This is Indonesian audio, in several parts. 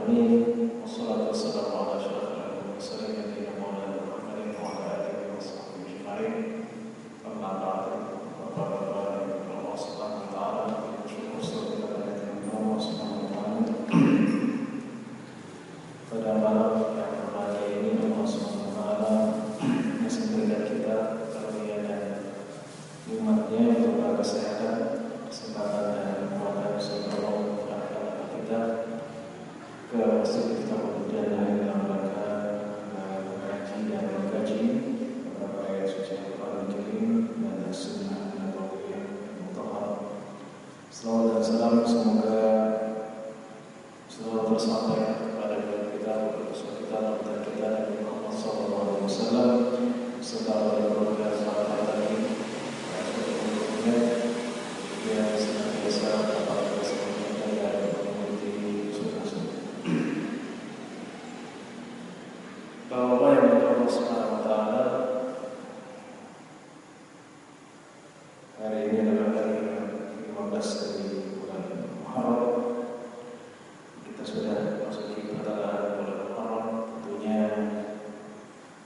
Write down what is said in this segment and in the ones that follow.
alamin. Wassalatu wassalamu ala asyrofil mursalin nabiyina Muhammadin wa ala alihi washabbihi ajma'in. Amma ba'du. Bapak-bapak, Allah Subhanahu wa taala bersyukur kepada Allah Subhanahu wa taala. Pada malam yang berbahagia ini Allah Subhanahu wa taala masih memberikan kita karunia dan nikmat-Nya berupa kesehatan, kesempatan dan kekuatan sehingga Allah memperkenalkan kita ke masjid Iftahul Jannah dalam rangka mengkaji dan mengkaji beberapa ayat suci Al-Qur'an Al-Karim dan Sunnah Nabawiyyah Mutahharah. Salawat dan salam semoga selalu tersampai kepada kita, Rasul kita, dan kita Nabi Muhammad SAW serta keluarga sahabat tadi yang senantiasa dapat bersama dan mengikuti sunnah-sunnah. Bahwa yang Allah Subhanahu wa taala, hari ini adalah hari 15 dari bulan Muharram. Kita sudah masuki pertengahan bulan Muharram. Tentunya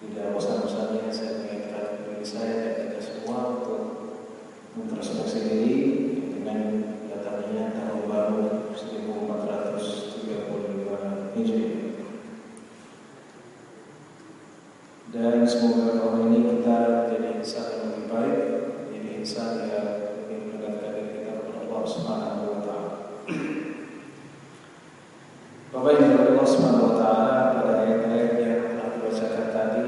tidak bosan-bosannya saya mengingatkan diri saya dan kita semua untuk introspeksi diri dengan datangnya tahun baru 1435 Hijriah. Dan semoga tahun ini kita jadi insan yang lebih baik, jadi insan yang lebih mendekatkan diri kita kepada Allah Subhanahu wa taala. Bapak Ibu Allah Subhanahu wa taala, pada ayat-ayat yang telah dibacakan tadi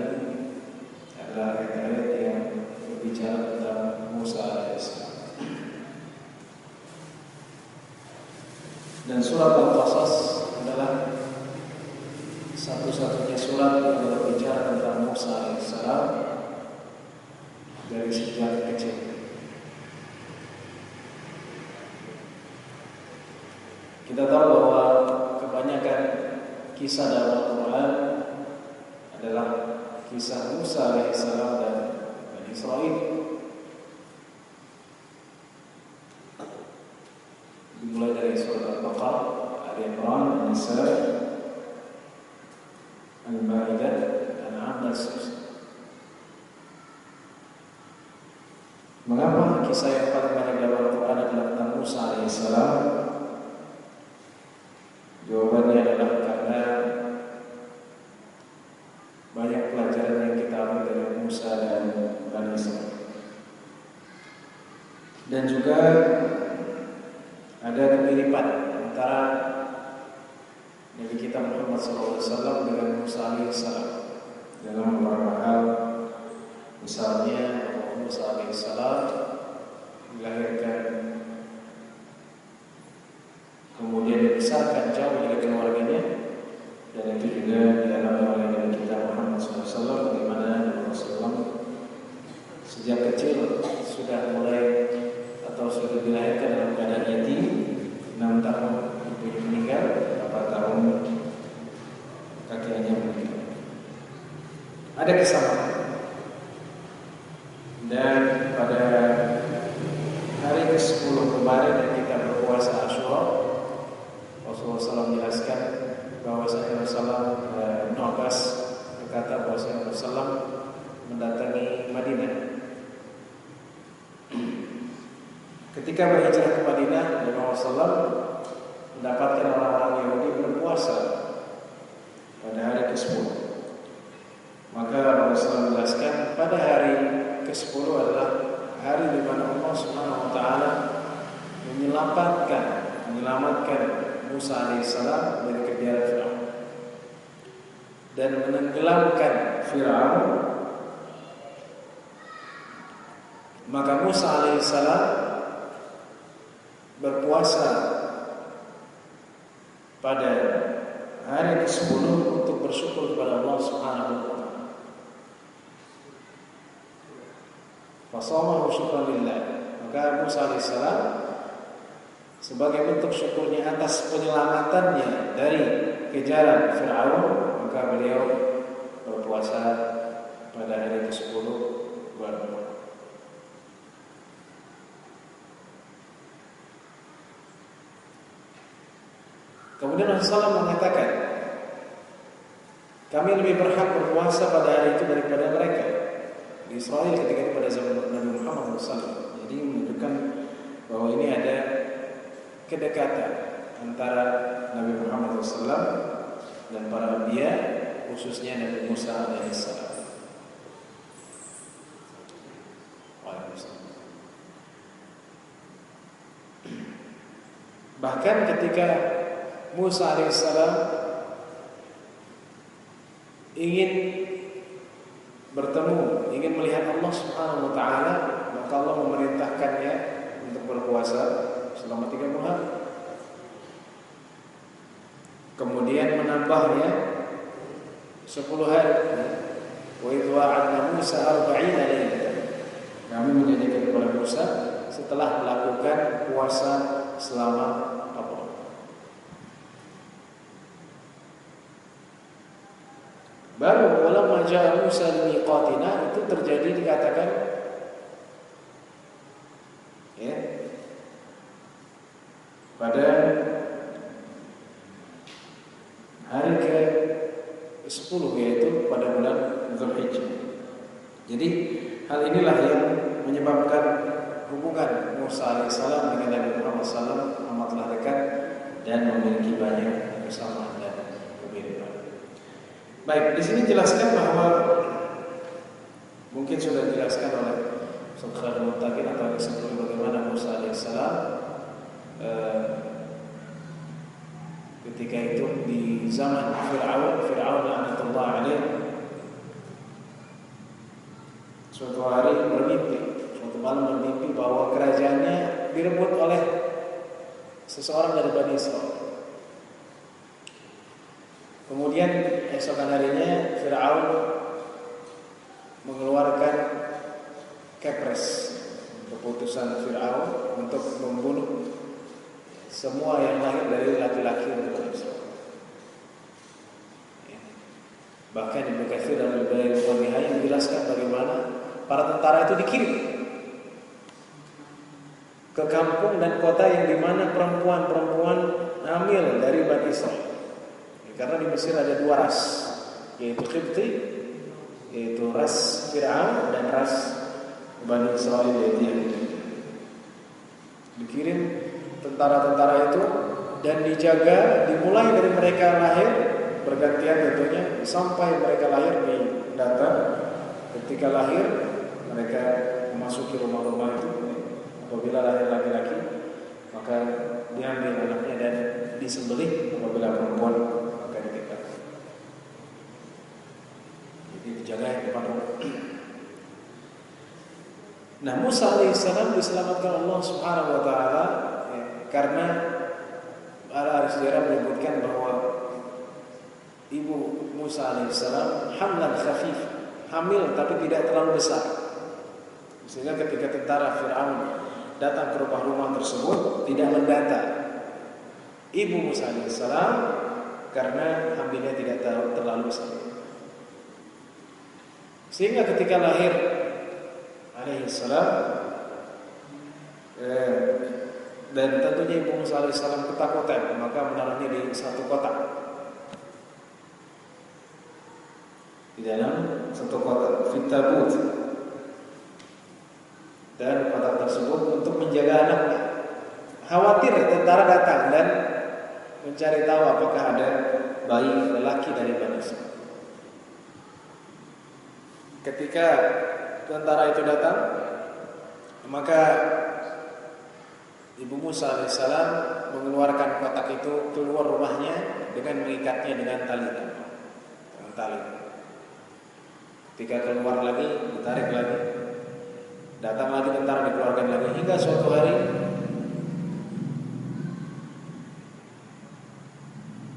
adalah ayat-ayat yang berbicara tentang Musa alaihissalam. Dan surat Al-Qasas adalah satu-satunya surat yang berbicara tentang Musa alaihissalam dari sejak kecil. Kita tahu bahwa kebanyakan kisah dalam Al-Quran adalah kisah Musa alaihissalam dan Bani Israil. Dimulai dari surat Al-Baqarah, Ali Imran, An-Nisa, Al-Ma'idah, Al-An'am dan seterusnya. Mengapa kisah yang paling banyak dalam Al-Quran adalah tentang Musa alaihissalam? Jawabannya adalah karena banyak pelajaran yang kita ambil dari Musa dan Bani Israil. Dan juga ada kemiripan antara Nabi kita Muhammad SAW dengan Musa alaihissalam dalam beberapa hal. Misalnya Musa alaihissalam dilahirkan, kemudian dibesarkan jauh dari keluarganya, dan itu juga dialami oleh Nabi kita Muhammad SAW, di mana Rasulullah sejak kecil sudah mulai atau sudah dilahirkan dalam keadaan yatim. 6 tahun ibunya meninggal, 4 tahun kakeknya meninggal. Ada kesamaan. Dan pada hari ke-10 kemarin yang kita berpuasa Asyura, Rasulullah SAW menjelaskan bahwa Rasulullah Ibn Abbas berkata bahwa Rasulullah mendatangi Madinah. Ketika berhijrah ke Madinah, Nabi Muhammad mendapatkan orang-orang Yahudi berpuasa pada hari ke-10. Maka Rasulullah menjelaskan pada hari ke-10 adalah hari di mana Allah Subhanahu wa taala menyelamatkan Musa alaihissalam dari kejaran Firaun dan menenggelamkan Firaun. Maka Musa alaihissalam berpuasa pada hari ke-10 untuk bersyukur kepada Allah Subhanahu wa taala. Fasamahu syukran lillah. Maka Musa alaihissalam sebagai bentuk syukurnya atas penyelamatannya dari kejaran Firaun, maka beliau berpuasa pada hari ke-10 bulan Muharram. Kemudian Rasulullah mengatakan, kami lebih berhak berpuasa pada hari itu daripada mereka di Israel ketika itu pada zaman Nabi Muhammad SAW. Jadi menunjukkan bahwa ini ada kedekatan antara Nabi Muhammad SAW dan para anbiya, khususnya Nabi Musa alaihissalam. Bahkan ketika Musa alaihissalam ingin bertemu, ingin melihat Allah Subhanahu wa taala, maka Allah memerintahkannya untuk berpuasa selama 30 hari. Kemudian menambahnya 10 hari. Wa idh wa'adna Musa 40 lailatan. Kami menjanjikan kepada Musa setelah melakukan puasa selama 40. Baru walamma ja'a Musa limiqatina itu terjadi dikatakan ya pada hari ke-10 yaitu pada bulan Dzulhijjah. Jadi hal inilah yang menyebabkan hubungan Musa alaihissalam dengan Nabi Muhammad SAW amatlah dekat dan memiliki banyak kesamaan dan kemiripan. Baik, di sini jelaskan bahwa mungkin sudah dijelaskan oleh Ustaz Muttaqin atau sebelum bagaimana Musa alaihissalam ketika itu di zaman Fir'aun laknatullah alaih, suatu hari suatu malam bermimpi bahwa kerajaannya direbut oleh seseorang dari Bani Israel. Kemudian esokan harinya Fir'aun mengeluarkan kepres, keputusan Fir'aun untuk membunuh semua yang lahir dari laki-laki dari Bani Israel. Bahkan Ibnu Katsir dalam Al-Bidayah Nihayah menjelaskan bagaimana para tentara itu dikirim ke kampung dan kota yang dimana perempuan-perempuan hamil dari Bani Israel. Karena di Mesir ada 2 ras, yaitu Qibti, yaitu ras Fir'aun, dan ras Bani Israel yaitu Yahudi. Dikirim tentara-tentara itu dan dijaga, dimulai dari mereka lahir bergantian tentunya sampai mereka lahir di data. Ketika lahir mereka memasuki rumah-rumah itu, apabila lahir laki-laki maka diambil anaknya dan disembelih, apabila perempuan maka ditikam. Jadi dijaga di depan rumah. Nah, Musa alaihissalam diselamatkan Allah Subhanahu wa taala karena para sejarah menyebutkan bahwa ibu Musa alaihissalam hamlan khafif, hamil tapi tidak terlalu besar. Sehingga ketika tentara Fir'aun datang ke rumah-rumah tersebut tidak mendata ibu Musa alaihissalam karena hamilnya tidak terlalu besar. Sehingga ketika lahir alaihissalam dan tentunya ibu Musa alaihissalam ketakutan, maka menaruhnya di satu kotak, di dalam satu kotak fitabut, dan kotak tersebut untuk menjaga anaknya. Khawatir tentara datang dan mencari tahu apakah ada bayi lelaki dari Bani Israil. Ketika tentara itu datang, maka ibu Musa alaihissalam mengeluarkan kotak itu keluar rumahnya dengan mengikatnya dengan tali. Ketika keluar lagi, ditarik lagi, datang lagi tentara, dikeluarkan lagi, hingga suatu hari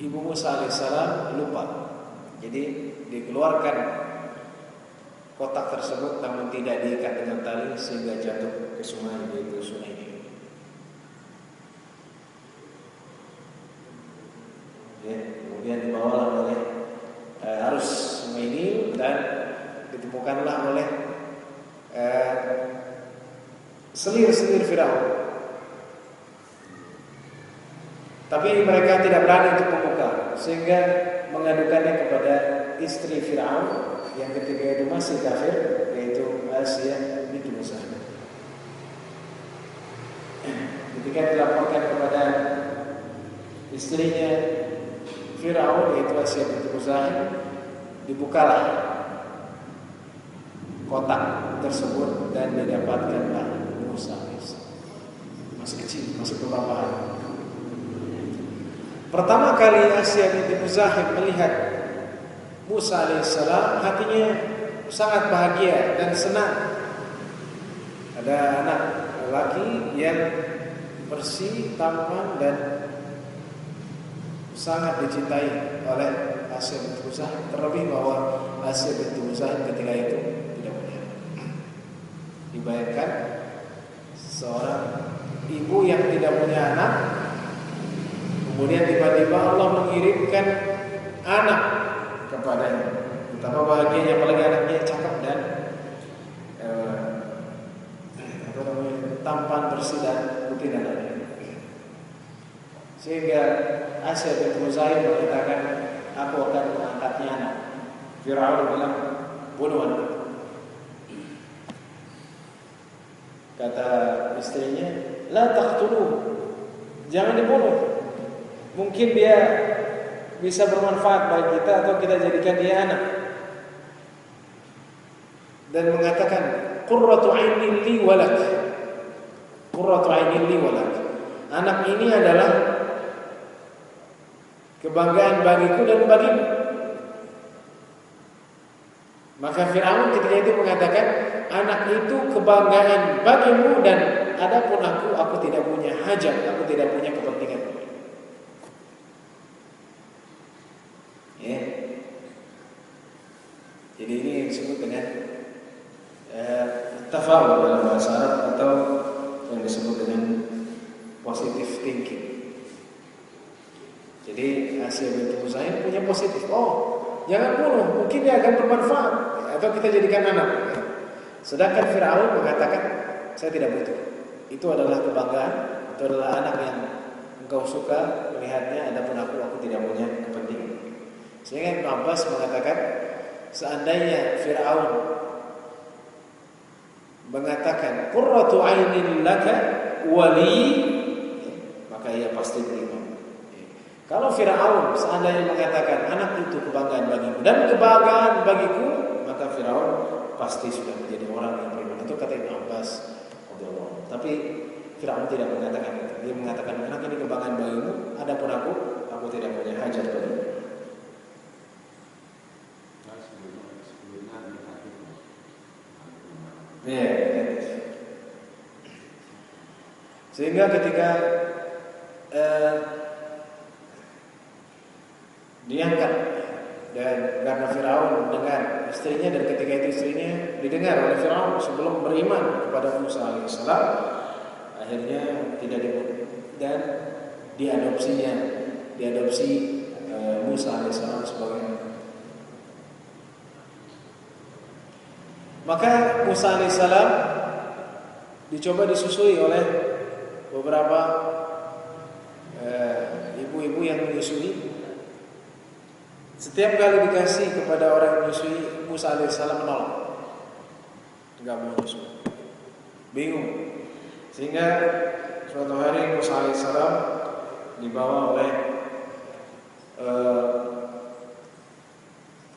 ibu Musa alaihissalam lupa. Jadi dikeluarkan kotak tersebut namun tidak diikat dengan tali sehingga jatuh ke sungai, yaitu sungai Nil. Kemudian dibawalah oleh arus sungai Nil dan ditemukanlah oleh selir-selir Firaun. Tapi mereka tidak berani untuk membuka, sehingga mengadukannya kepada istri Fir'aun yang ketika itu masih kafir, yaitu Asiyah binti Muzahim. Ketika dilaporkan kepada istrinya Fir'aun, yaitu Asiyah binti Muzahim, dibukalah kotak tersebut dan didapatkanlah Musa masih kecil, masih beberapa hari. Pertama kali Asiyah binti Muzahim melihat Musa alaihissalam, hatinya sangat bahagia dan senang. Ada anak lelaki yang bersih, tampan dan sangat dicintai oleh Asiyah binti Muzahim. Terlebih bahwa Asiyah binti Muzahim ketika itu tidak punya. Dibayangkan seorang ibu yang tidak punya anak, kemudian tiba-tiba Allah mengirimkan anak kepadanya. Betapa bahagianya, apalagi anaknya cakep dan tampan, bersih dan putih dan lain-lain. Sehingga Asiyah binti Muzahim mengatakan, aku akan mengangkatnya anak. Fir'aun bilang, bunuh anak. Kata istrinya, la taqtuluh, jangan dibunuh. Mungkin dia bisa bermanfaat bagi kita atau kita jadikan dia anak. Dan mengatakan, qurratu 'ainin li walak. Qurratu 'ainin li walak. Anak ini adalah kebanggaan bagiku dan bagimu. Maka Fir'aun ketika itu mengatakan, anak itu kebanggaan bagimu dan adapun aku tidak punya hajat, aku tidak punya kepentingan. Ya. Jadi ini yang disebut dengan tafawul dalam bahasa Arab, atau yang disebut dengan positive thinking. Jadi Asiyah binti Muzahim punya positif. Oh, jangan bunuh, mungkin dia akan bermanfaat, atau kita jadikan anak. Sedangkan Fir'aun mengatakan, saya tidak butuh. Itu adalah kebanggaan, itu adalah anak yang engkau suka melihatnya, adapun aku tidak punya kepentingan. Sehingga Ibnu Abbas mengatakan, seandainya Fir'aun mengatakan qurratu 'ainin laka wali, maka ia pasti beriman. Kalau Fir'aun seandainya mengatakan anak itu kebanggaan bagimu dan kebanggaan bagiku, maka Fir'aun pasti sudah menjadi orang yang beriman. Itu kata Ibnu Abbas. Tapi Fir'aun tidak mengatakan itu. Dia mengatakan anak ini kebanggaan bagimu, adapun aku tidak punya hajat bagimu. Ya, sehingga ketika diangkat, dan karena Fir'aun mendengar istrinya, dan ketika itu istrinya didengar oleh Fir'aun sebelum beriman kepada Musa alaihissalam, akhirnya tidak dibunuh dan diadopsi Musa alaihissalam sebagai anak. Maka Musa alaihissalam dicoba disusui oleh beberapa ibu-ibu yang menyusui. Setiap kali dikasih kepada orang yang menyusui, Musa alaihissalam menolak, enggak mau menyusui, bingung. Sehingga suatu hari Musa alaihissalam dibawa oleh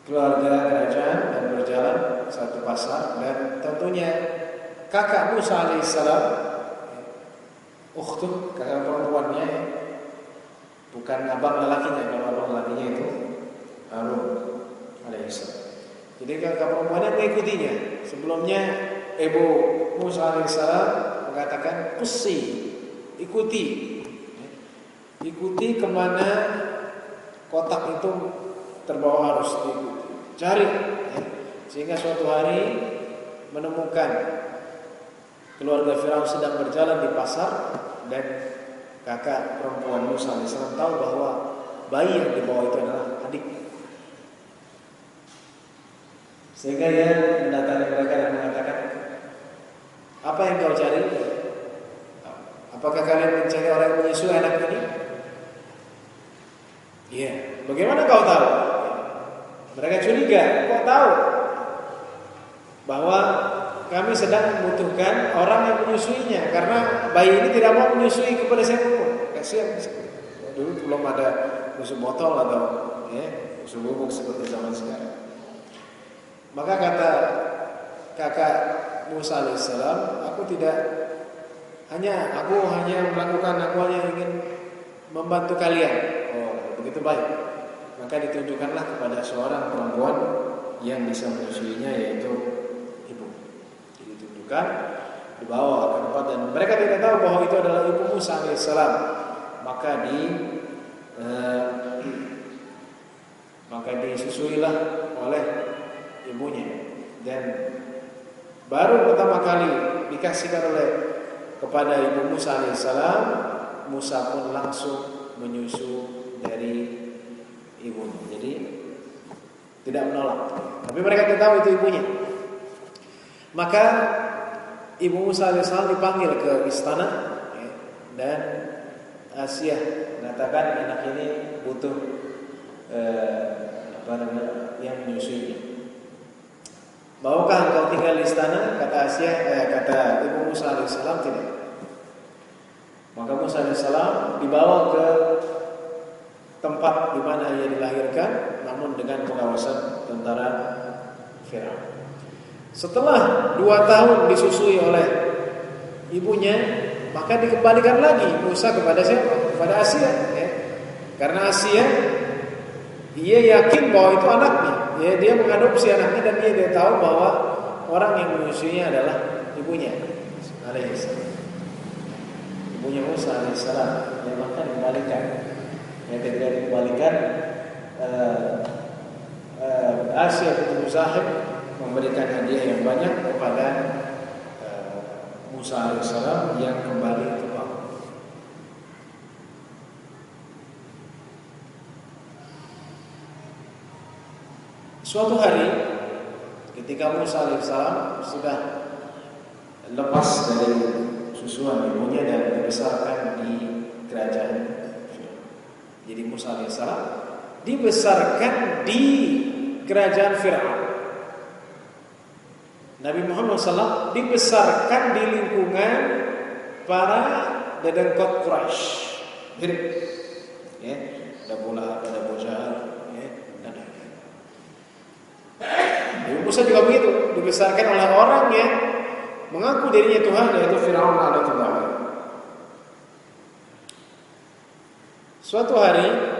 keluarga kerajaan dan berjalan satu pasar, dan tentunya kakak Musa alaihissalam, ukhtuh, kakak perempuannya, bukan abang lelakinya. Kalau abang lelakinya itu Harun alaihissalam. Jadi kakak perempuannya mengikutinya. Sebelumnya ibu Musa alaihissalam mengatakan, "Qusi, ikuti kemana kotak itu terbawa, harus diikuti, cari." Sehingga suatu hari menemukan keluarga Firaun sedang berjalan di pasar, dan kakak perempuan Musa alaihissalam tahu bahwa bayi yang dibawa itu adalah adik. Sehingga dia mendatangi mereka dan mengatakan, "Apa yang kau cari? Apakah kalian mencari orang yang menyusui anak ini?" Iya, bagaimana kau tahu? Mereka curiga, kok tahu bahwa kami sedang membutuhkan orang yang menyusuinya, karena bayi ini tidak mau menyusui kepada siapapun. Kasihan. Dulu belum ada susu botol atau susu bubuk seperti zaman sekarang. Maka kata kakak Musa alaihissalam, aku hanya melakukan, aku hanya ingin membantu kalian. Oh, begitu baik. Maka ditunjukkanlah kepada seorang perempuan yang bisa menyusuinya, yaitu ibu. Jadi ditunjukkan, dibawa ke tempat, dan mereka tidak tahu bahwa itu adalah ibu Musa alaihissalam. Maka disusuilah oleh ibunya, dan baru pertama kali dikasihkan kepada ibu Musa alaihissalam, Musa pun langsung menyusu dari ibunya. Jadi tidak menolak. Tapi mereka tidak tahu itu ibunya. Maka ibu Musa alaihissalam dipanggil ke istana, dan Asia mengatakan anak ini butuh yang menyusuinya. Maukah engkau tinggal di istana? Kata ibu Musa alaihissalam, tidak. Maka Musa alaihissalam dibawa ke tempat di mana ia dilahirkan, namun dengan pengawasan tentara Firaun. Setelah 2 tahun disusui oleh ibunya, maka dikembalikan lagi Musa kepada siapa? Kepada Asia. Karena Asia, dia yakin bahwa itu anaknya. Dia mengadopsi anaknya, dan dia tahu bahwa orang yang menyusuinya adalah ibunya alaihissalam. Ibunya Musa alaihissalam. Maka dikembalikan. Ketika dikembalikan, Asia binti Muzahib memberikan hadiah yang banyak kepada Musa alaihissalam yang kembali ke Firaun. Suatu hari ketika Musa alaihissalam sudah lepas dari susuan ibunya dan dibesarkan di kerajaan, jadi Musa alaihissalam dibesarkan di kerajaan Firaun. Nabi Muhammad SAW dibesarkan di lingkungan para dedengkot Quraisy. Jadi, ada Abu Lahab, ada Abu Jahal, dan lain-lain. Nabi Musa juga begitu, dibesarkan oleh orang yang mengaku dirinya Tuhan, yaitu Firaun alaihissalam. Suatu hari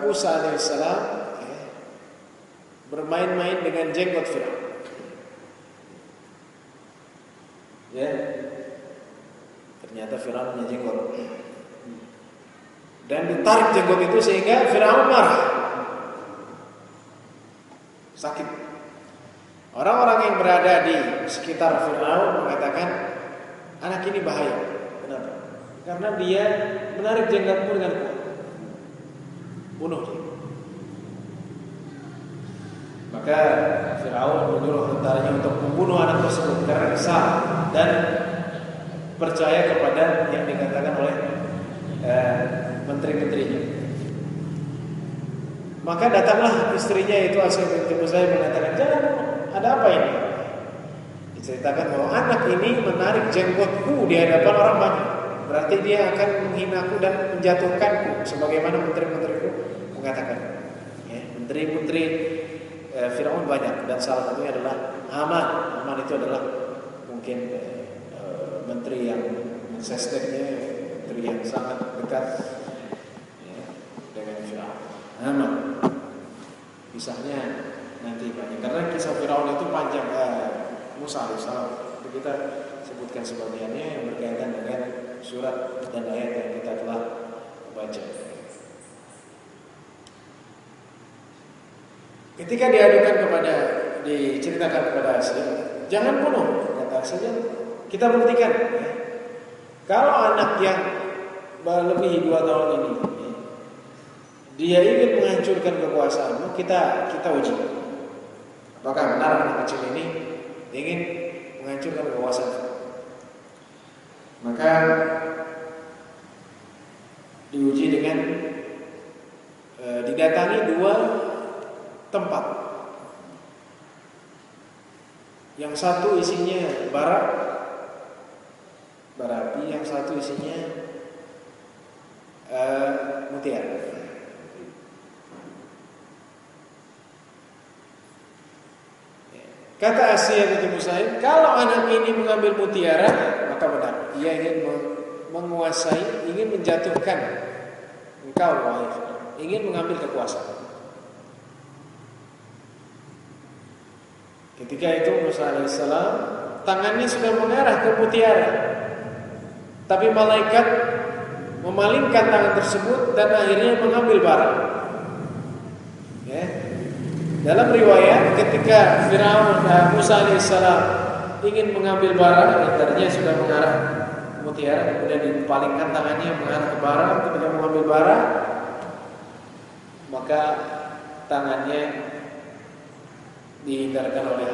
Musa alaihissalam bermain-main dengan jenggot Firaun. Ternyata Firaun punya jenggot, dan ditarik jenggot itu sehingga Firaun marah, sakit. Orang-orang yang berada di sekitar Firaun mengatakan, anak ini bahaya. Kenapa? Karena dia menarik jenggotmu dengan kuat. Bunuh dia. Maka Firaun menyuruh tentaranya untuk membunuh anak tersebut karena kesal dan percaya kepada yang dikatakan oleh menteri-menterinya. Maka datanglah istrinya, itu Asia binti Muzahib, mengatakan, jangan, ada apa ini? Diceritakan bahwa anak ini menarik jenggotku di hadapan orang banyak, berarti dia akan menghinaku dan menjatuhkanku, sebagaimana menteri-menteriku mengatakan. Menteri-menteri Firaun banyak, dan salah satunya adalah Haman. Haman itu adalah mungkin menteri yang mensesteknya, menteri yang sangat dekat dengan Firaun. Haman. Kisahnya nanti banyak, karena kisah Firaun itu panjang. Musa alaihissalam itu kita sebutkan sebagiannya yang berkaitan dengan surat dan ayat yang kita telah baca. Ketika diceritakan kepada Asia, jangan bunuh, kata Asia, kita buktikan. Kalau anak yang lebih 2 tahun ini dia ingin menghancurkan kekuasaanmu, kita uji. Apakah benar anak kecil ini ingin menghancurkan kekuasaan? Maka diuji dengan didatangi dua tempat. Yang satu isinya bara api, yang satu isinya mutiara. Kata Asiyah binti Musaib, kalau anak ini mengambil mutiara, maka benar, ia ingin menguasai, ingin menjatuhkan engkau, wahai Fir'aun, ingin mengambil kekuasaan. Ketika itu Musa alaihissalam tangannya sudah mengarah ke mutiara, tapi malaikat memalingkan tangan tersebut dan akhirnya mengambil bara. Ya. Dalam riwayat ketika Musa alaihissalam ingin mengambil bara, tadinya sudah mengarah ke mutiara, kemudian dipalingkan tangannya mengarah ke bara. Ketika mengambil bara, maka tangannya dihindarkan oleh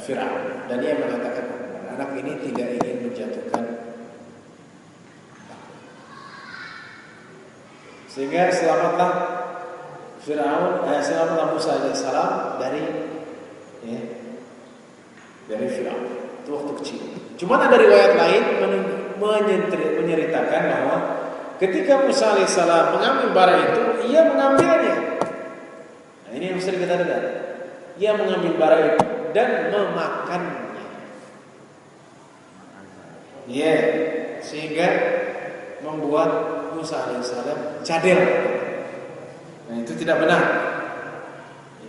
Fir'aun, dan dia mengatakan anak ini tidak ingin menjatuhkan, sehingga selamatlah Musa alaihissalam dari Fir'aun. Itu waktu kecil. Cuma ada riwayat lain menyeritakan bahwa ketika Musa alaihissalam mengambil bara itu, ia mengambilnya. Nah, ini yang sering kita dengar. Ia mengambil bara itu dan memakannya. Sehingga membuat Musa alaihissalam cadel. Nah, itu tidak benar.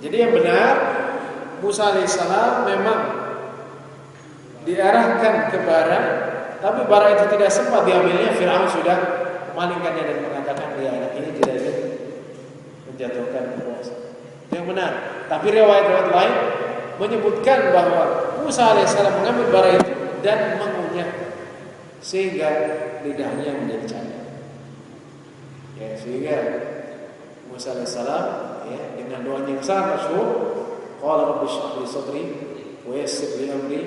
Jadi yang benar, Musa alaihissalam memang diarahkan ke bara, tapi bara itu tidak sempat diambilnya. Fir'aun sudah memalingkannya dan mengatakan dia anak ini tidak ingin menjatuhkan kekuasaan. Yang benar. Tapi riwayat-riwayat lain menyebutkan bahwa Musa alaihissalam mengambil bara itu dan mengunyah sehingga lidahnya menjadi cadel. Sehingga Musa alaihissalam dengan doa yang sangat masyhur, qala rabbi shrah li sadri wa yassir li amri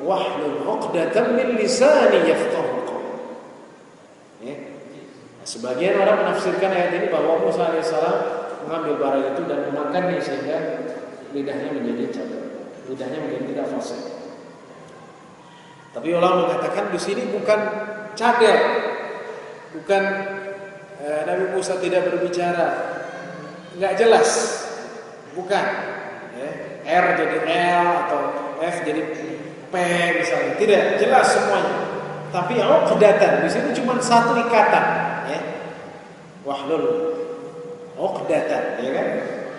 wahlul 'uqdatam min lisani yafqahu qawli. Sebagian orang menafsirkan ayat ini bahwa Musa alaihissalam mengambil bara itu dan memakannya sehingga lidahnya menjadi cadel, lidahnya menjadi tidak fasih. Tapi ulama mengatakan di sini bukan cadel, bukan Nabi Musa tidak berbicara, nggak jelas, bukan. R jadi L atau F jadi P misalnya, tidak jelas semuanya. Tapi uqdatan di sini cuma satu ikatan, wahlul uqdatan,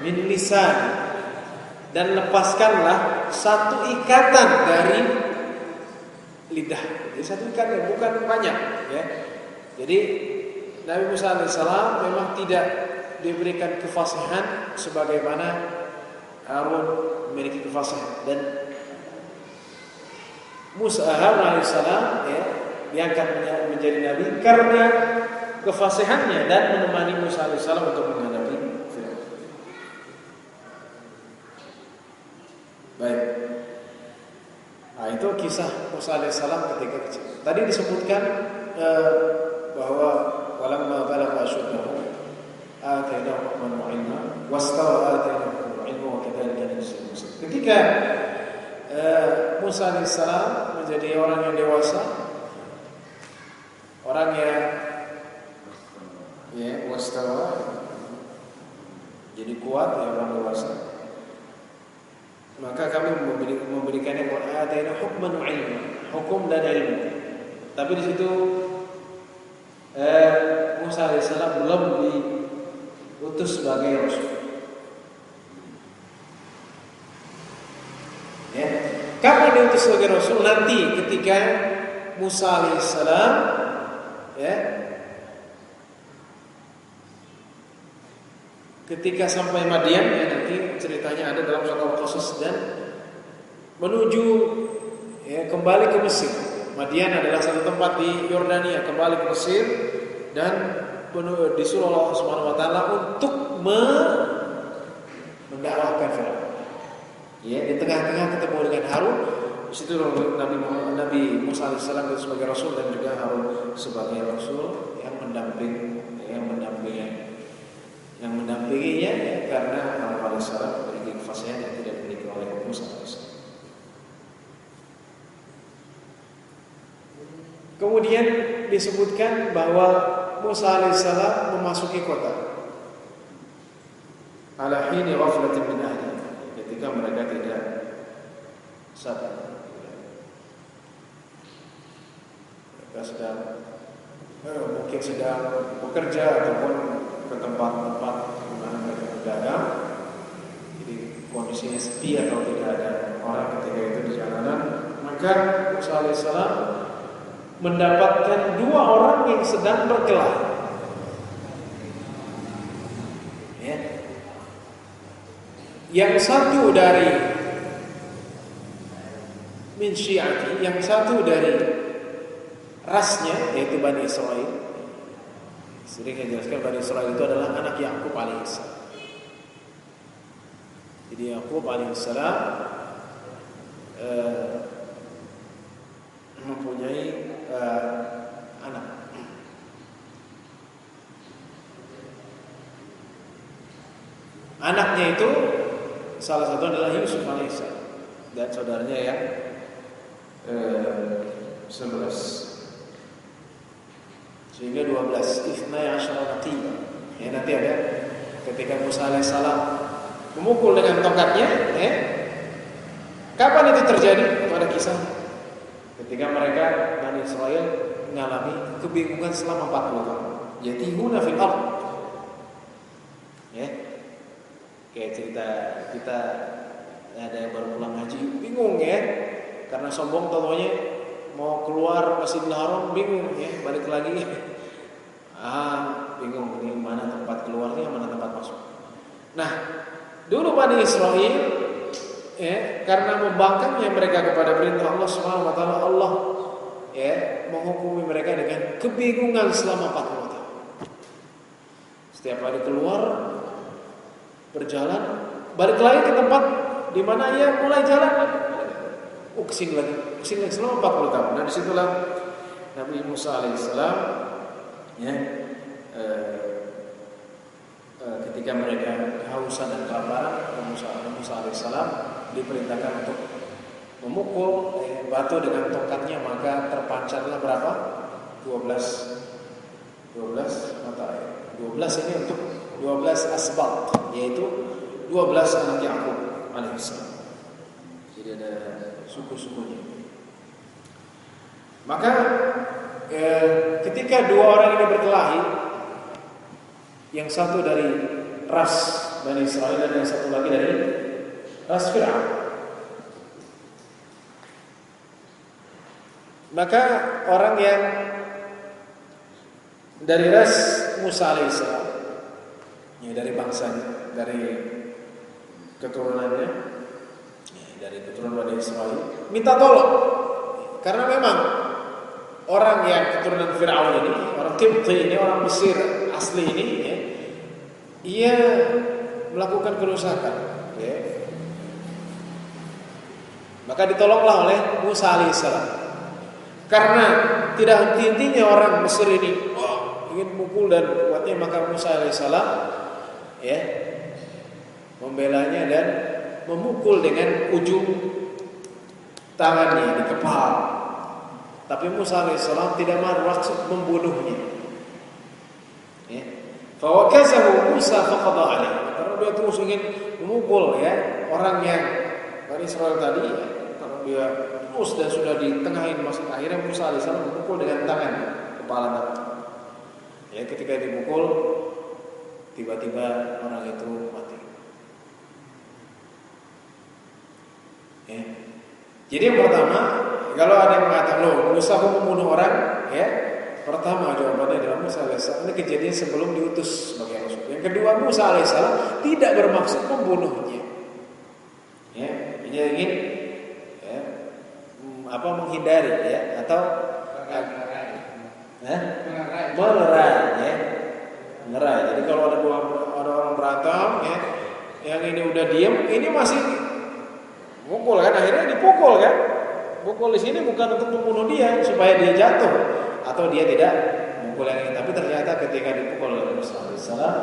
min lisan, dan lepaskanlah satu ikatan dari lidah. Jadi satu ikatan, bukan banyak, Jadi Nabi Musa alaihissalam memang tidak diberikan kefasihan sebagaimana Harun memiliki kefasihan, dan Musa alaihissalam diangkat menjadi nabi karena kefasihannya dan menemani Musa alaihissalam untuk menghadapi Fir'aun. Baik. Nah, itu kisah Musa alaihissalam ketika kecil. Tadi disebutkan bahwa walamma balagha ashuddahu atainahu hukman wa ilma wastawa atainahu ilma wa kadzalika najzil muhsinin. Ketika Musa alaihissalam menjadi orang yang dewasa, orang yang wastawa, jadi kuat, orang dewasa, maka kami memberikannya atainahu hukman wa ilma, hukum dan ilmu. Tapi di situ Musa alaihissalam belum diutus sebagai rasul. Kapan diutus sebagai rasul? Nanti ketika Musa alaihissalam ketika sampai Madian, nanti ceritanya ada dalam surat Al-Qasas, dan menuju kembali ke Mesir. Madian adalah satu tempat di Yordania, kembali ke Mesir, dan disuruh Allah Subhanahu wa taala untuk mendakwahkan Firaun. Di tengah-tengah ketemu dengan Harun, Habis itu Nabi Musa alaihissalam itu sebagai rasul dan juga Harun sebagai rasul yang mendampinginya ya, karena Harun alaihissalam memiliki kefasihan yang tidak dimiliki oleh Musa alaihissalam. Kemudian disebutkan bahwa Musa alaihissalam memasuki kota ala hini ghaflatin min ahli, ketika mereka tidak sadar. Mereka sedang mungkin sedang bekerja ataupun ke tempat-tempat di mana mereka berdagang. Jadi kondisinya sepi atau tidak ada orang ketika itu di jalanan, maka Musa alaihissalam mendapatkan dua orang yang sedang berkelahi. Ya. Yang satu dari min syi'ati, yang satu dari rasnya yaitu Bani Israel. Sering saya jelaskan Bani Israel itu adalah anak Yakub alaihissalam. Jadi Yakub alaihissalam mempunyai anak. Anaknya itu salah satu adalah Yusuf alaihissalam dan saudaranya yang 11. Sehingga 12 Ifnai Asyara Naqiba. Ya, nanti ada ketika Musa alaihissalam memukul dengan tongkatnya, ya. Kapan itu terjadi? Itu ada kisah ketika mereka Bani Israel mengalami kebingungan selama 40 tahun. Yatihuna fil ardh. Ya. Kayak cerita kita ada yang baru pulang haji, bingung ya. Karena sombong totonya mau keluar Masjidil Haram bingung ya, balik lagi. Bingung ini mana tempat keluarnya, mana tempat masuk. Nah, dulu Bani Israel ya, karena membangkangnya mereka kepada perintah Allah Subhanahu wa taala, Allah ya menghukumi mereka dengan kebingungan selama 40 tahun. Setiap hari keluar berjalan, balik lagi ke tempat di mana ia mulai jalan kesini lagi selama 40 tahun. Nah, disitulah Nabi Musa alaihissalam ya, ketika mereka kehausan dan kelaparan, Nabi Musa alaihissalam diperintahkan untuk memukul batu dengan tongkatnya, maka terpancarlah berapa? 12 mata air. 12 ini untuk 12 asbat, yaitu 12 anak Yakub alaihissalam. Jadi ada suku-sukunya. Maka ketika dua orang ini berkelahi, yang satu dari ras Bani Israel dan yang satu lagi dari ras Fir'aun, maka orang yang dari ras Musa alaihissalam, ya dari bangsanya, dari keturunannya, dari keturunan Bani Israel, minta tolong karena memang orang yang keturunan Fir'aun ini, orang Qibti ini, orang Mesir asli ini ya, ia melakukan kerusakan ya. Maka ditolonglah oleh Musa alaihissalam. Karena tidak henti-hentinya orang Mesir ini ingin mukul dan kuatnya, maka Musa alaihissalam ya membelanya dan memukul dengan ujung tangannya di kepala. Tapi Musa alaihissalam tidak maksud membunuhnya. Ya. Fawakazahu Musa faqada alaihi. Karena dia terus ingin memukul ya orang yang Bani Israel tadi ya. Karena dia terus dan sudah ditengahin, akhirnya Musa alaihissalam memukul dengan tangan kepala tangan. Ya, ketika dipukul tiba-tiba orang itu mati. Ya. Jadi yang pertama, kalau ada yang mengatakan, loh Musa mau membunuh orang, ya pertama jawabannya adalah Musa alaihissalam ini kejadian sebelum diutus sebagai rasul. Yang kedua, Musa alaihissalam tidak bermaksud membunuhnya. Ya, dia ingin ya, menghindari ya atau melerai ya. Melerai. Jadi kalau ada orang berantem ya, yang ini udah diam, ini masih mukul kan, akhirnya dipukul kan. pukul di sini bukan untuk membunuh dia supaya dia jatuh atau dia tidak memukul yang ini, tapi ternyata ketika dipukul oleh Musa alaihissalam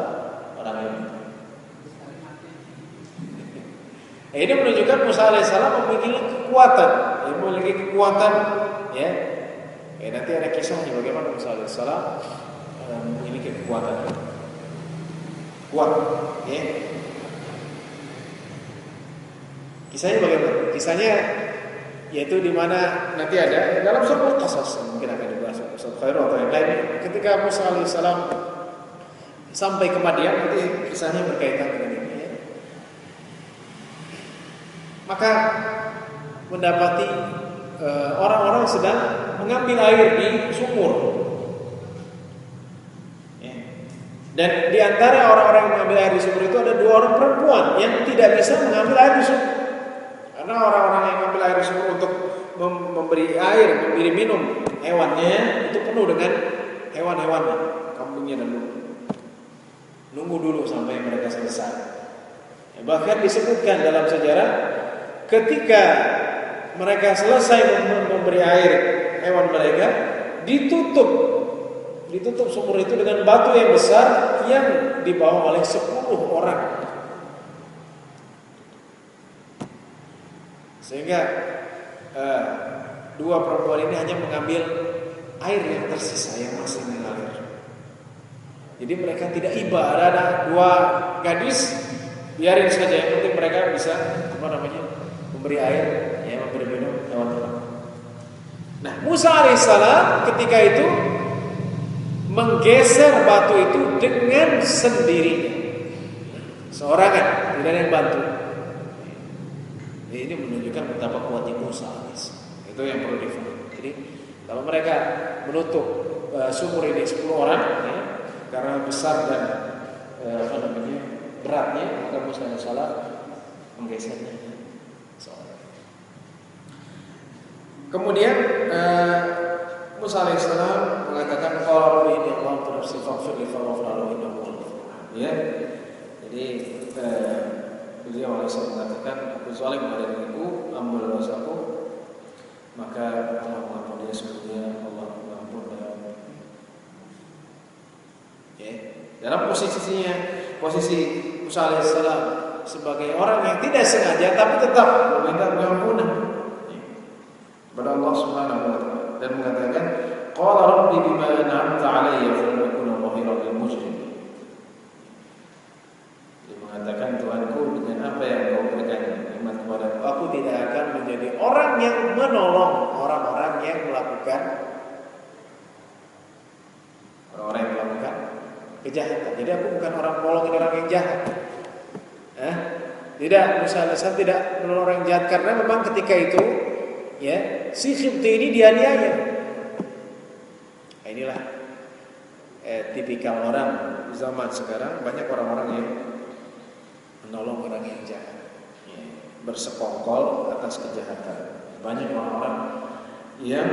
orang ini. Ini menunjukkan Musa alaihissalam memiliki kekuatan, ya. Nanti ada kisahnya bagaimana Musa alaihissalam memiliki kekuatan kuat, ya. Kisahnya bagaimana? Kisahnya yaitu di mana nanti ada dalam surah Al-Qasas, mungkin akan dibahas Ustaz Khairul atau yang lain. Ketika Musa alaihissalam sampai ke Madian, nanti kisahnya berkaitan dengan ini, ya. Maka mendapati orang-orang sedang mengambil air di sumur, ya. Dan di antara orang-orang yang mengambil air di sumur itu ada 2 orang perempuan yang tidak bisa mengambil air di sumur. Karena orang-orang yang mengambil air di sumur untuk memberi air, memberi minum hewannya itu penuh dengan hewan-hewannya, kambingnya dan nunggu dulu sampai mereka selesai. Bahkan disebutkan dalam sejarah ketika mereka selesai memberi air hewan mereka, ditutup sumur itu dengan batu yang besar yang dibawa oleh 10 orang. Sehingga 2 perempuan ini hanya mengambil air yang tersisa yang masih mengalir. Jadi mereka tidak iba. Ada 2 gadis, biarin saja, yang penting mereka bisa memberi air, ya, memberi minum hewan-hewan. Nah, Musa alaihissalam ketika itu menggeser batu itu dengan sendirinya, seorangan, tidak ada yang bantu. Ini menunjukkan betapa kuatnya Musa alaihissalam. Itu yang perlu difahami. Jadi kalau mereka menutup sumur ini 10 orang, ya, karena besar dan beratnya, maka Musa alaihissalam menggesernya. Kemudian Musa alaihissalam mengatakan qala inni Allahu nafsi faghfir li faghfara innahu ya. Jadi beliau alaihissalam mengatakan, aku zalim pada diriku, ampun dosaku, maka Allah mengampuni dia, sesungguhnya Allah mengampuni. Ya. Dalam posisi Musa alaihissalam sebagai orang yang tidak sengaja tapi tetap meminta pengampunan kepada Allah Subhanahu wa taala dan mengatakan qala rabbi bima an'amta 'alayya fa lam akun dhahiran lil mujrimin. Dia mengatakan, Tuhanku, dengan apa yang Kau berikan nikmat kepadaku, aku tidak akan menjadi orang yang menolong orang-orang yang melakukan kejahatan. Jadi aku bukan orang menolong orang yang jahat. Tidak, Musa alaihissalam tidak menolong orang yang jahat karena memang ketika itu, ya, si Khibti ini dianiaya. Inilah tipikal orang zaman sekarang, banyak orang-orang yang menolong orang yang jahat, ya, bersekongkol atas kejahatan. Banyak orang-orang yang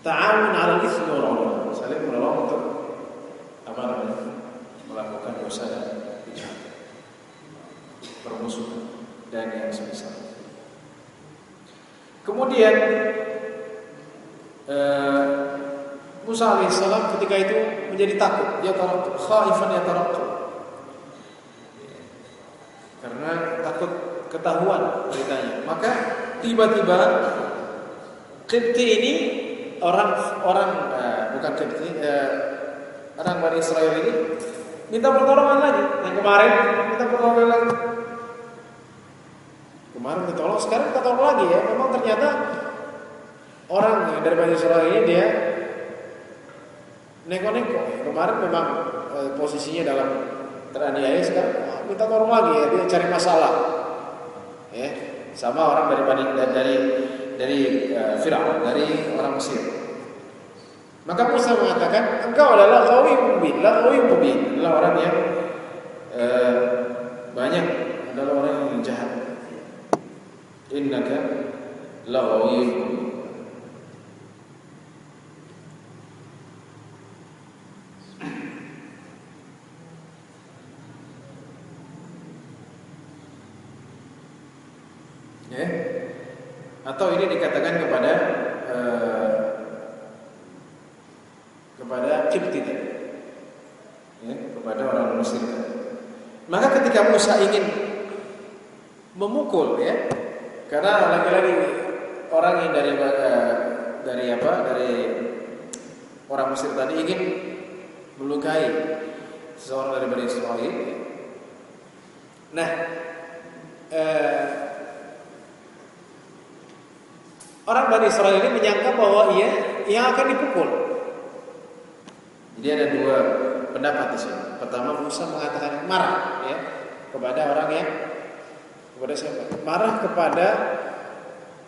ta'awun 'alal itsmi wal 'udwan, saling menolong untuk melakukan dosa dan kejahatan, permusuhan dan yang semisal. Kemudian Musa alaihissalam ketika itu menjadi takut, dia khaifan yataraqab, karena takut ketahuan beritanya. Maka tiba-tiba Qibti ini orang Bani Israel ini minta pertolongan lagi. Yang kemarin minta pertolongan lagi. Kemarin ditolong, sekarang kita tolong lagi, ya. Memang ternyata orang dari Bani Israel ini dia neko-neko. Kemarin memang posisinya dalam teraniaya, sekarang minta tolong lagi, ya. Dia cari masalah, ya, sama orang dari Firaun, dari orang Mesir. Maka Musa mengatakan, engkau adalah qawiyyun mubin, adalah orang yang adalah orang yang jahat. Innaka laghawiyyun mubin. Ya. Atau ini dikatakan kepada Qibti tadi, ya, kepada orang Mesir tadi. Maka ketika Musa ingin memukul, ya, karena lagi-lagi orang yang dari orang Mesir tadi ingin melukai seseorang dari Bani Israil. Nah, orang Bani Israil ini menyangka bahwa ia yang akan dipukul. Jadi ada dua pendapat di sini. Pertama, Musa mengatakan marah, ya, kepada orang yang kepada siapa? Marah kepada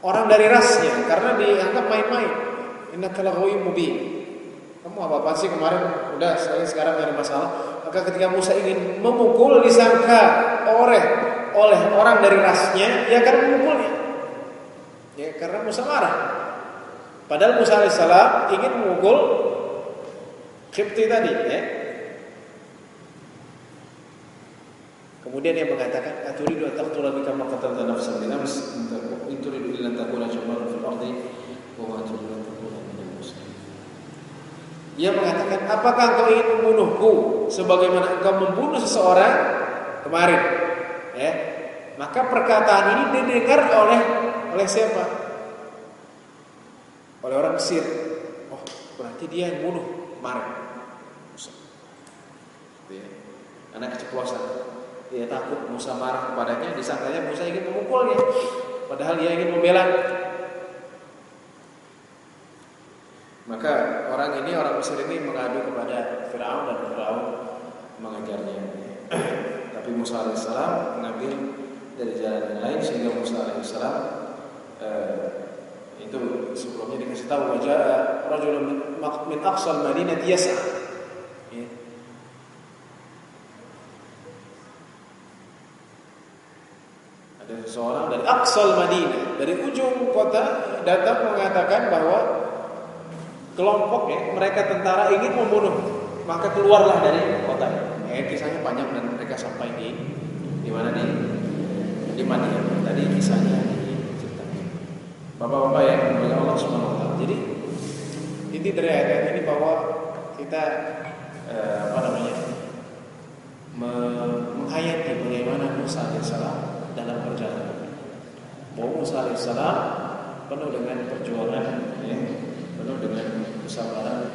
orang dari rasnya karena dianggap main-main. Innaka laghawiyyun mubin. Kamu apa sih kemarin? Udah, sekarang gak ada masalah. Maka ketika Musa ingin memukul, disangka oleh orang dari rasnya, dia akan memukulnya. Ya, karena Musa marah. Padahal Musa alaihissalam ingin memukul Qibti tadi, ya. Kemudian dia mengatakan, "Aturidu an taqtula bika ma qatalta nafsan bi nafs, in turidu illa an takuna jabbaran fil ardi wa ma turidu an takuna minal muslimin." Dia mengatakan, "Apakah engkau ingin membunuhku sebagaimana engkau membunuh seseorang kemarin?" Ya. Maka perkataan ini didengar oleh siapa? Oleh orang Mesir. Oh, berarti dia yang bunuh kemarin. Ya. Karena keceplosan. Dia takut Musa marah kepadanya, disangkanya Musa ingin memukulnya, padahal dia ingin membela. Maka orang Mesir ini mengadu kepada Firaun dan Firaun mengejarnya. Tapi Musa alaihissalam mengambil dari jalan yang lain sehingga Musa alaihissalam itu sebelumnya dikasih tahu wajah rajulun min aqsal madinati yas'a. Ada seseorang dari Aqsal Madinah, dari ujung kota datang mengatakan bahwa kelompoknya mereka tentara ingin membunuh, maka keluarlah dari kota. Kisahnya panjang dan mereka sampai di mana di Madinah. Tadi kisahnya diceritakan. Bapak-bapak yang dimuliakan Allah Subhanahu wa taala. Jadi inti dari ayat ini bahwa kita menghayati bagaimana Musa alaihissalam dalam perjalanan. Bahwa Musa alaihissalam penuh dengan perjuangan, ya, penuh dengan kesabaran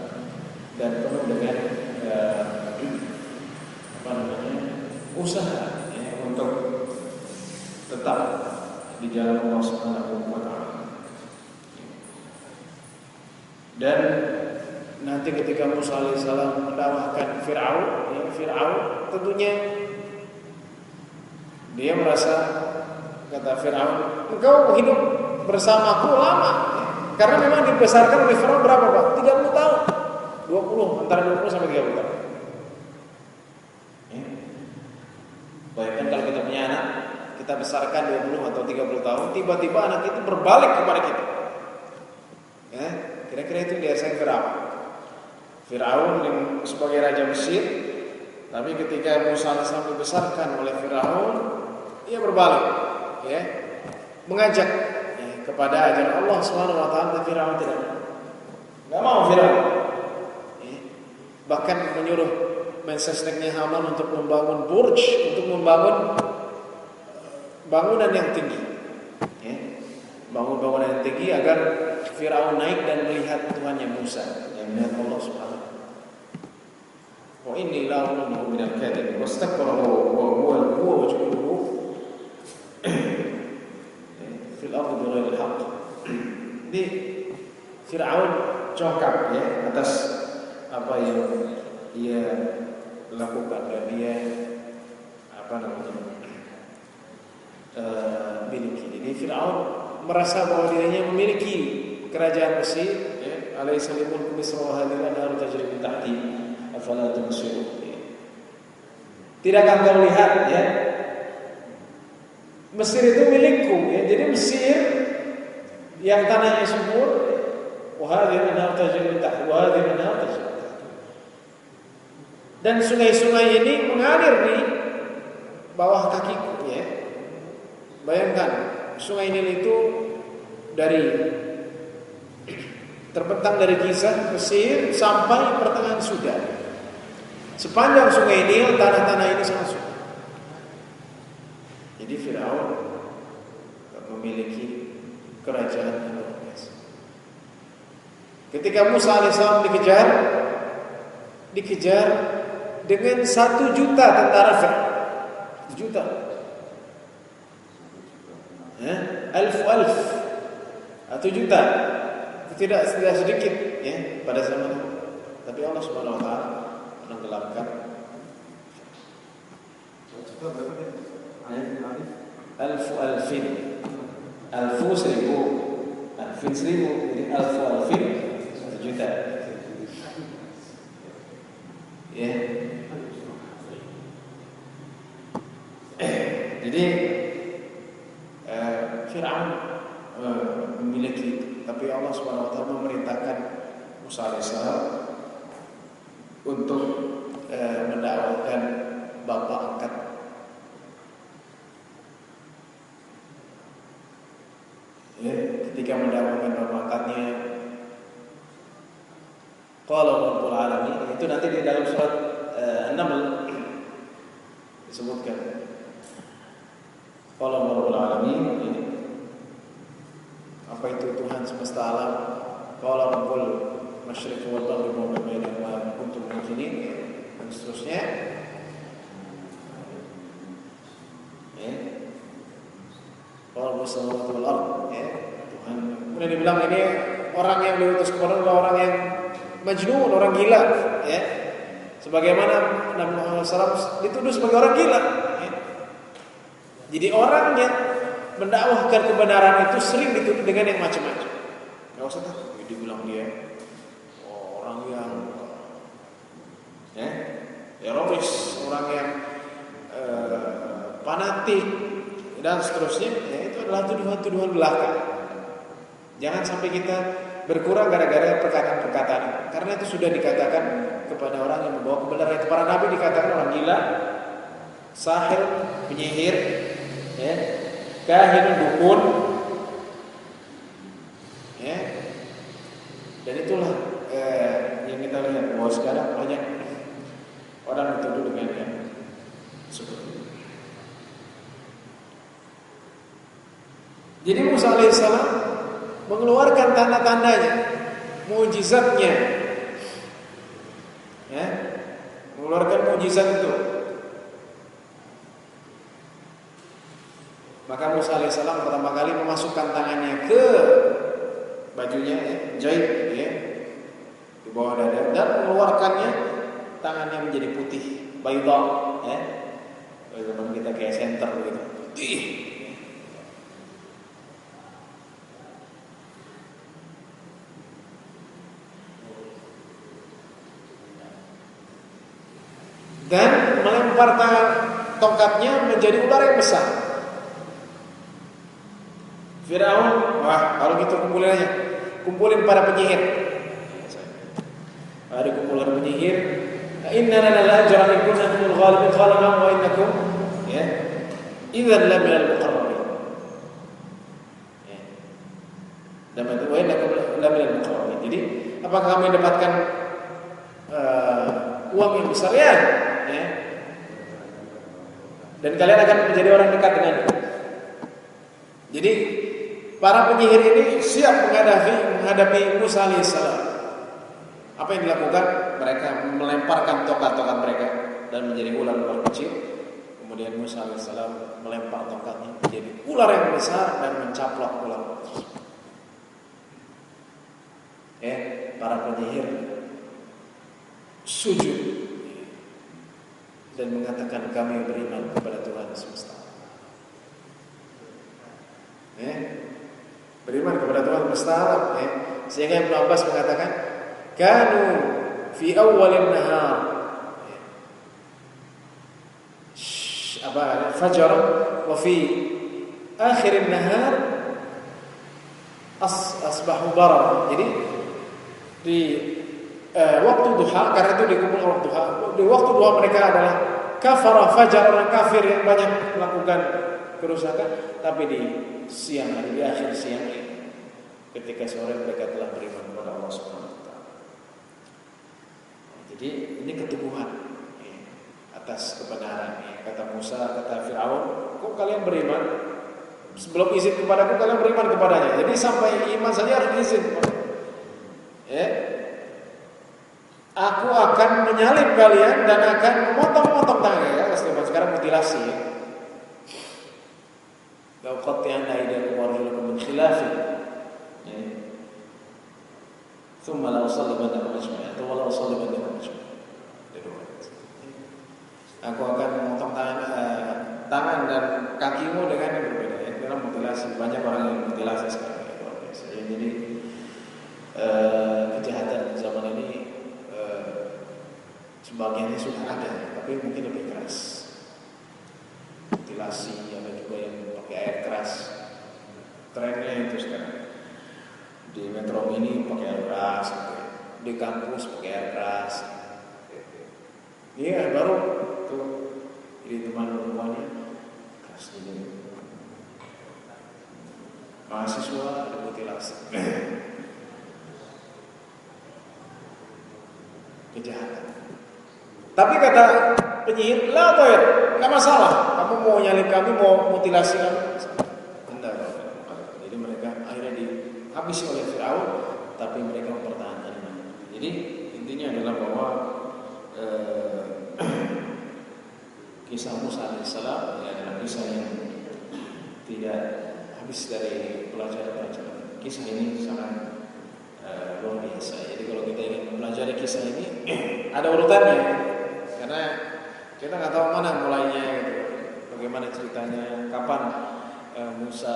dan penuh dengan usaha, ya, untuk tetap di jalan Allah Subhanahu wa taala. Dan nanti ketika Musa alaihissalam mendakwahkan Firaun, ya, Firaun tentunya dia merasa, kata Firaun, engkau hidup bersamaku lama, ya. Karena memang dibesarkan oleh Firaun berapa Pak? 30 tahun 20, antara 20 sampai 30 tahun, ya. Bayangkan kalau kita punya anak, kita besarkan 20 atau 30 tahun, tiba-tiba anak itu berbalik kepada kita, ya. Kira-kira itu dirasakan Firaun. Firaun sebagai Raja Mesir, tapi ketika Musa alaihissalam dibesarkan oleh Firaun, ia berbalik, ya, mengajak, ya, kepada ajaran Allah Subhanahu wa taala. Tapi Firaun tidak mau Firaun, ya. Bahkan menyuruh mensesneknya Haman untuk membangun burj, untuk membangun bangunan yang tinggi, ya, bangun bangunan yang tinggi agar Firaun naik dan melihat Tuhannya Musa, yang melihat Allah Subhanahu wa taala. Wa inni la u'minu minal kadhib wastakbara wa huwa wajhuhu fil ardi bighairi haqq. Jadi Firaun congkak, ya, atas apa yang ia lakukan dan dia miliki. Jadi Firaun merasa bahwa dirinya memiliki kerajaan Mesir, ya, alaihissalamul misra wa hadhihi al-anharu tajri min tahti afala tubsirun. Tidakkah kau lihat, ya, Mesir itu milikku, ya. Jadi Mesir yang tanahnya subur, wa hadhihi al-anharu tajri min tahti wa hadhihi al-anharu tajri min tahti. Dan sungai-sungai ini mengalir di bawah kakiku, ya. Bayangkan, sungai Nil itu dari terbentang dari Giza, Mesir sampai pertengahan Sudan. Sepanjang sungai Nil, tanah-tanah ini sangat subur. Jadi Firaun memiliki kerajaan yang luar biasa. Ketika Musa alaihissalam dikejar dengan 1 juta tentara Firaun. 1 juta. Alf 1 juta. Tidak sedikit ya pada zaman itu. Tapi Allah Subhanahu wa taala menenggelamkan. Alfin 1000 jadi alfin 1 juta ya. Jadi Firaun memiliki itu. Tapi Allah Subhanahu wa taala memerintahkan Musa alaihissalam untuk mendakwahkan bapak angkat. Ya, ketika mendakwahkan bapak angkatnya, qala rabbul alamin, itu nanti di dalam surat An-Naml disebutkan. Qala rabbul alamin, ini apa itu Tuhan semesta alam. Qala rabbul masyriq wal maghrib wa ma bainahuma kuntum muqinin, dan seterusnya. Qala rabbus samawati wal ardh, ya Tuhan. Kemudian dibilang ini orang yang diutus kepada orang yang majnun, orang gila, ya. Sebagaimana Nabi Muhammad SAW dituduh sebagai orang gila, ya. Jadi orang yang mendakwahkan kebenaran itu sering dituduh dengan yang macam-macam. Enggak usah takut dibilang dia orang yang teroris, orang yang fanatik dan seterusnya. Ya, itu adalah tuduhan-tuduhan belaka. Jangan sampai kita berkurang gara-gara perkataan-perkataan. Karena itu sudah dikatakan kepada orang yang membawa kebenaran. Itu para nabi dikatakan orang gila, sahir, penyihir, ya, kahin, dukun, ya. Dan itulah yang kita lihat bahwa sekarang banyak orang dituduh dengan yang seperti itu. Jadi Musa alaihissalam mengeluarkan tanda-tandanya, mukjizatnya, ya, mengeluarkan mukjizat itu. Maka Musa alaihissalam pertama kali memasukkan tangannya ke bajunya, ya, jahit, ya, di bawah dada, dan mengeluarkannya, tangannya menjadi putih, bayda, ya, bagaimana kita kayak senter begitu, putih. Dan melempar tongkatnya menjadi ular yang besar. Firaun, wah kalau gitu kumpulin para penyihir. Ada kumpulan penyihir. Inna lana la'ajran in kunna minal ghalibin qala na'am wa innakum ya idzan la minal muqarrabin. Ya. Dan wa innakum la minal muqarrabin. Jadi, apakah kami mendapatkan uang yang besar ya? Ya. Dan kalian akan menjadi orang dekat denganku. Jadi para penyihir ini siap menghadapi Musa alaihissalam. Apa yang dilakukan? Mereka melemparkan tongkat-tongkat mereka dan menjadi ular-ular kecil. Kemudian Musa alaihissalam melempar tongkatnya menjadi ular yang besar dan mencaplok ular. Para penyihir sujud dan mengatakan kami beriman kepada Tuhan semesta. Beriman kepada Tuhan semesta alam. Sehingga Ibnu Abbas mengatakan kanu fi awwalin nahar fajar wa fi akhirin nahar asbahu barar. Jadi di waktu duha, karena itu dikumpul waktu duha. Di waktu duha mereka adalah kafara fajar, orang kafir yang banyak melakukan kerusakan. Tapi di siang hari, di akhir siang ketika sore mereka telah beriman kepada Allah Subhanahu wa taala. Jadi ini keteguhan atas kebenaran. Kata Musa, kata Firaun, kok kalian beriman? Sebelum izin kepadaku kalian beriman kepadanya. Jadi sampai iman saja harus izin. Aku akan menyalib kalian dan akan memotong-motong tangannya. Sekarang mutilasi. Lau qat'ana aydiyakum wa arjulakum min khilaf. Thumma la usallibannakum ajma'in. Atau la usallibannakum ajma'in. Aku akan memotong tangan dan kakimu dengan yang berbeda. Dalam mutilasi, banyak orang yang mutilasi sekarang. Jadi kejahatan zaman ini sebagiannya sudah ada, tapi mungkin lebih keras. Mutilasi, ada juga yang pakai air keras. Trennya itu sekarang. Di metro mini pakai air keras, di kampus pakai air keras. Iya, baru tuh jadi teman perempuannya keras ini. Mahasiswa dimutilasi. Kejahatan. Tapi kata penyihir, lah toir, nggak masalah. Kamu mau nyalip kami, mau mutilasi kami, enggak. Jadi mereka akhirnya dihabisi oleh Firaun, tapi mereka mempertahankan. Jadi intinya adalah bahwa kisah Musa alaihissalam adalah kisah yang tidak habis dari pelajaran-pelajaran. Kisah ini sangat luar biasa. Jadi kalau kita ingin mempelajari kisah ini, ada urutannya. Karena kita nggak tahu mana mulainya, gitu. Bagaimana ceritanya, kapan Musa,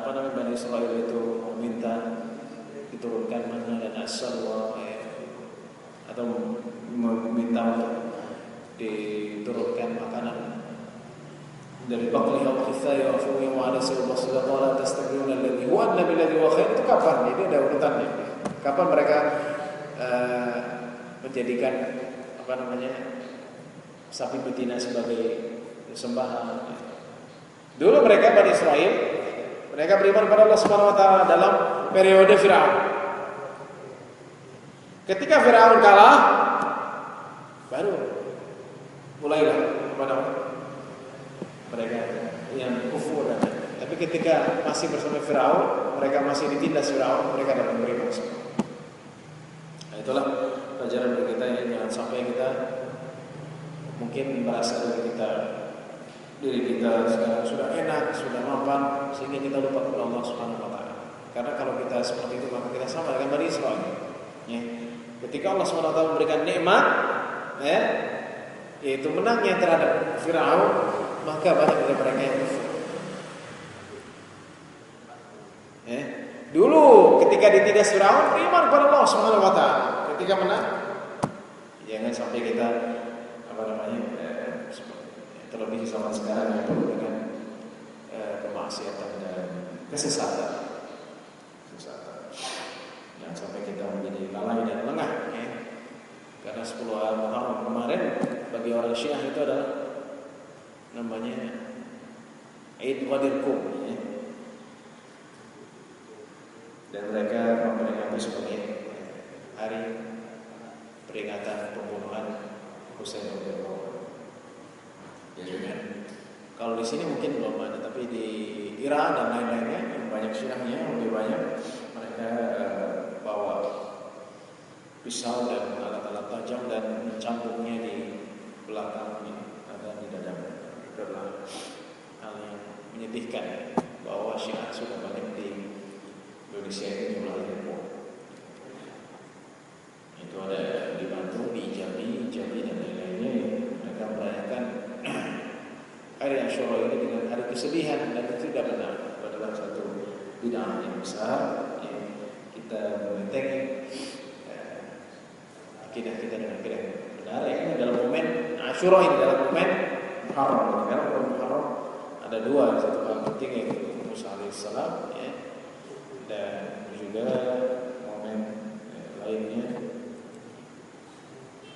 Bani Israil itu meminta diturunkan manna dan as-salwa, atau meminta untuk diturunkan makanan dari baqli aw khithai wa fuwi wa adasi wa basila qala tastabiruna alladhi huwa an-nabi alladhi huwa khair. Itu kapan? Jadi ada urutannya. Kapan mereka menjadikan sapi betina sebagai sembahan. Dulu mereka Bani Israil, mereka beriman kepada Allah Subhanahu wa taala dalam periode Firaun. Ketika Firaun kalah, baru mulailah kepada mereka yang kufur. Tapi ketika masih bersama Firaun, mereka masih ditindas Firaun, mereka dapat beriman. Nah, itulah pelajaran bagi kita, ya. Jangan sampai kita mungkin merasa diri kita sekarang sudah enak, sudah mapan, sehingga kita lupa kepada Allah Subhanahu wa taala. Karena kalau kita seperti itu, maka kita sama dengan Bani Israil. Ya. Ketika Allah Subhanahu wa taala memberikan nikmat, yaitu menangnya terhadap Firaun, maka banyak dari mereka yang kufur. Dulu ketika ditindas Firaun, beriman kepada Allah Subhanahu wa taala. Ketika menang, jangan sampai kita terlebih zaman sekarang yang penuh dengan kemaksiatan dan kesesatan. Jangan sampai kita menjadi lalai dan lengah, ya. Karena 10 Muharram kemarin bagi orang Syiah itu adalah namanya Eid Ghadir Qum, ya. Dan mereka memperingati sebagai hari peringatan pembunuhan Husain radhiyallahu anhu. Ya, kalau di sini mungkin belum ada, tapi di Iran dan lain-lainnya yang banyak Syiahnya, lebih banyak mereka bawa pisau dan alat-alat tajam dan mencambuknya di belakangnya atau di dadanya. Itu adalah hal yang menyedihkan bahwa Syiah sudah banyak di Indonesia ini jumlahnya. Itu ada di Bandung, di Jambi dan lain-lainnya. Mereka merayakan hari Asyura ini dengan hari kesedihan, dan itu tidak benar. Itu adalah satu bid'ah yang besar, yang kita membentengi akidah kita dengan akidah yang benar. Ini dalam momen Asyura ini, dalam momen Muharram. Dalam momen Muharram ada dua, satu hal penting yaitu Musa alaihissalam, ya, dan juga momen lainnya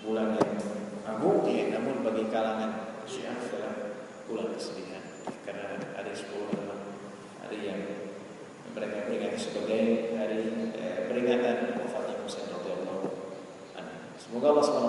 bulan yang agung, ya, namun bagi kalangan Syiah adalah bulan kesedihan, karena hari 10 adalah hari yang mereka peringati sebagai hari Semoga Allah SWT